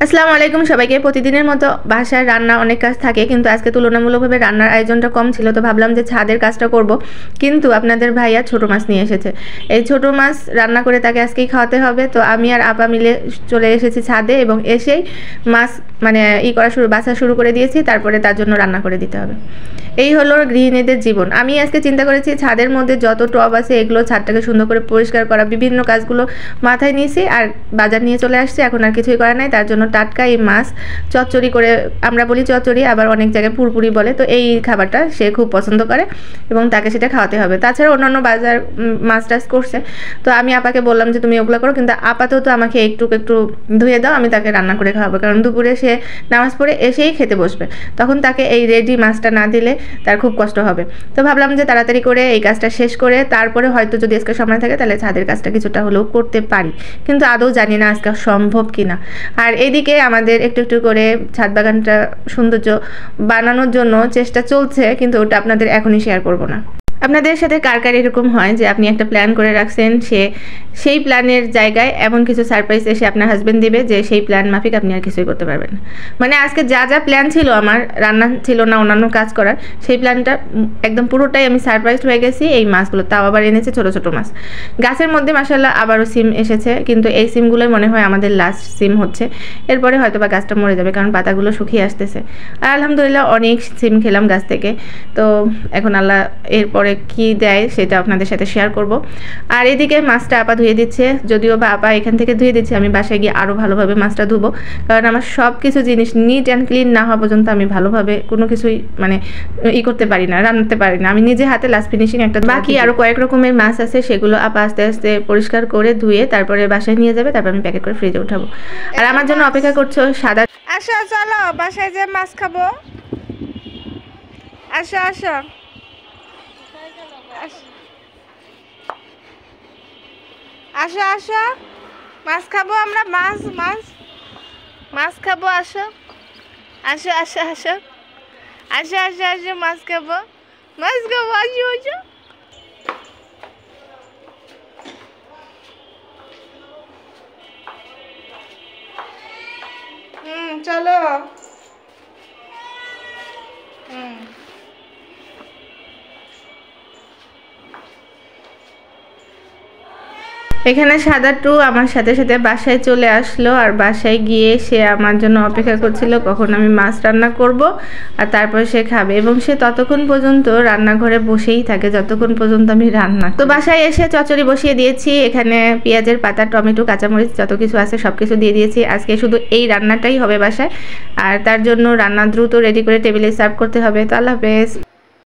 আসসালামু আলাইকুম সবাইকে। প্রতিদিনের মতো বাসায় রান্না অনেক কাজ থাকে, কিন্তু আজকে তুলনামূলকভাবে রান্নার আয়োজনটা কম ছিল, তো ভাবলাম যে ছাদের কাজটা করব। কিন্তু আপনাদের ভাইয়া ছোট মাছ নিয়ে এসেছে। এই ছোট মাছ রান্না করে তাকে আজকেই খাওয়াতে হবে। তো আমি আর আপা মিলে চলে এসেছি ছাদে এবং এসেই মাছ বাছা শুরু করে দিয়েছি। তারপরে তার জন্য রান্না করে দিতে হবে। এই হলো গৃহিণীদের জীবন। আমি আজকে চিন্তা করেছি ছাদের মধ্যে যত টব আছে এগুলো ছাদটাকে সুন্দর করে পরিষ্কার করা, বিভিন্ন কাজগুলো মাথায় নিয়েছি আর বাজার নিয়ে চলে আসছি। এখন আর কিছুই করা নাই, তার জন্য টাটকা এই মাছ চচ্চড়ি করে, আমরা বলি চচ্চড়ি, আবার অনেক জায়গায় পুরপুরি বলে, তো এই খাবারটা সে খুব পছন্দ করে এবং তাকে সেটা খাওয়াতে হবে। তাছাড়া অন্যান্য বাজার মাছ টাছ করছে, তো আমি আপাকে বললাম যে তুমি ওগুলো করো, কিন্তু আপাতত আমাকে একটু একটু ধুয়ে দাও, আমি তাকে রান্না করে খাওয়াবো। কারণ দুপুরে সে নামাজ পড়ে এসেই খেতে বসবে, তখন তাকে এই রেডি মাছটা না দিলে তার খুব কষ্ট হবে। তো ভাবলাম যে তাড়াতাড়ি করে এই কাজটা শেষ করে তারপরে হয়তো যদি আজকে সময় থাকে তাহলে ছাদের কাজটা কিছুটা হলেও করতে পারি, কিন্তু আদৌ জানি না আজকে সম্ভব কিনা। আর এইদিকে আমাদের একটু একটু করে ছাদ বাগানটা সৌন্দর্য বানানোর জন্য চেষ্টা চলছে, কিন্তু ওটা আপনাদের এখনই শেয়ার করব না। আপনাদের সাথে কার কার এরকম হয় যে আপনি একটা প্ল্যান করে রাখছেন, সেই প্ল্যানের জায়গায় এমন কিছু সারপ্রাইজ এসে আপনার হাজব্যান্ড দেবে যে সেই প্ল্যান মাফিক আপনি আর কিছুই করতে পারবেন না। মানে আজকে যা যা প্ল্যান ছিল, আমার রান্না ছিল না, অন্যান্য কাজ করার, সেই প্ল্যানটা একদম পুরোটাই আমি সারপ্রাইজড হয়ে গেছি এই মাছগুলো। তাও আবার এনেছে ছোটো ছোটো মাছ। গাছের মধ্যে মাশাআল্লাহ আবারও সিম এসেছে, কিন্তু এই সিমগুলোই মনে হয় আমাদের লাস্ট সিম হচ্ছে। এরপরে হয়তো বা গাছটা মরে যাবে, কারণ পাতাগুলো শুকিয়ে আসতেছে। আর আলহামদুলিল্লাহ অনেক সিম খেলাম গাছ থেকে। তো এখন আল্লাহ এরপরে কি দেয় সেটা আপনাদের সাথে শেয়ার করব। আর এদিকে মাছটা আপা ধুয়ে দিচ্ছে, যদিও বা আপা এখান থেকে ধুয়ে দিচ্ছে, আমি বাসায় গিয়ে আরও ভালোভাবে মাছটা ধুবো। কারণ আমার সব কিছু জিনিস নিট অ্যান্ড ক্লিন না হওয়া পর্যন্ত আমি ভালোভাবে কোনো কিছুই করতে পারি না, রান্নাতে পারি না। আমি নিজে হাতে লাস্ট ফিনিশিং একটা, বাকি আরও কয়েক রকমের মাছ আছে, সেগুলো আপা আস্তে আস্তে পরিষ্কার করে ধুয়ে তারপরে বাসায় নিয়ে যাবে, তারপর আমি প্যাকেট করে ফ্রিজে উঠাবো। আর আমার জন্য অপেক্ষা করছো সাদা। আসো চলো বাসায় যে মাছ খাবো, আসো আসো আসো আসো, মাছ খাবো আমরা, মাছ মাছ মাছ খাবো, আসো আসো আসো আসো আসো আসো আসো, মাছ খাবো আসো আসো। চলো। এখানে সাদা টু আমার সাথে সাথে বাসায় চলে আসলো, আর বাসায় গিয়ে সে আমার জন্য অপেক্ষা করছিল কখন আমি মাছ রান্না করব আর তারপর সে খাবে, এবং সে ততক্ষণ পর্যন্ত রান্নাঘরে বসেই থাকে যতক্ষণ পর্যন্ত আমি রান্না। তো বাসায় এসে চচ্চড়ি বসিয়ে দিয়েছি, এখানে পেঁয়াজের পাতা, টমেটো, কাঁচামরিচ যত কিছু আছে সব কিছু দিয়ে দিয়েছি। আজকে শুধু এই রান্নাটাই হবে বাসায়, আর তার জন্য রান্না দ্রুত রেডি করে টেবিলে সার্ভ করতে হবে। তো আল্লাহ হাফেজ।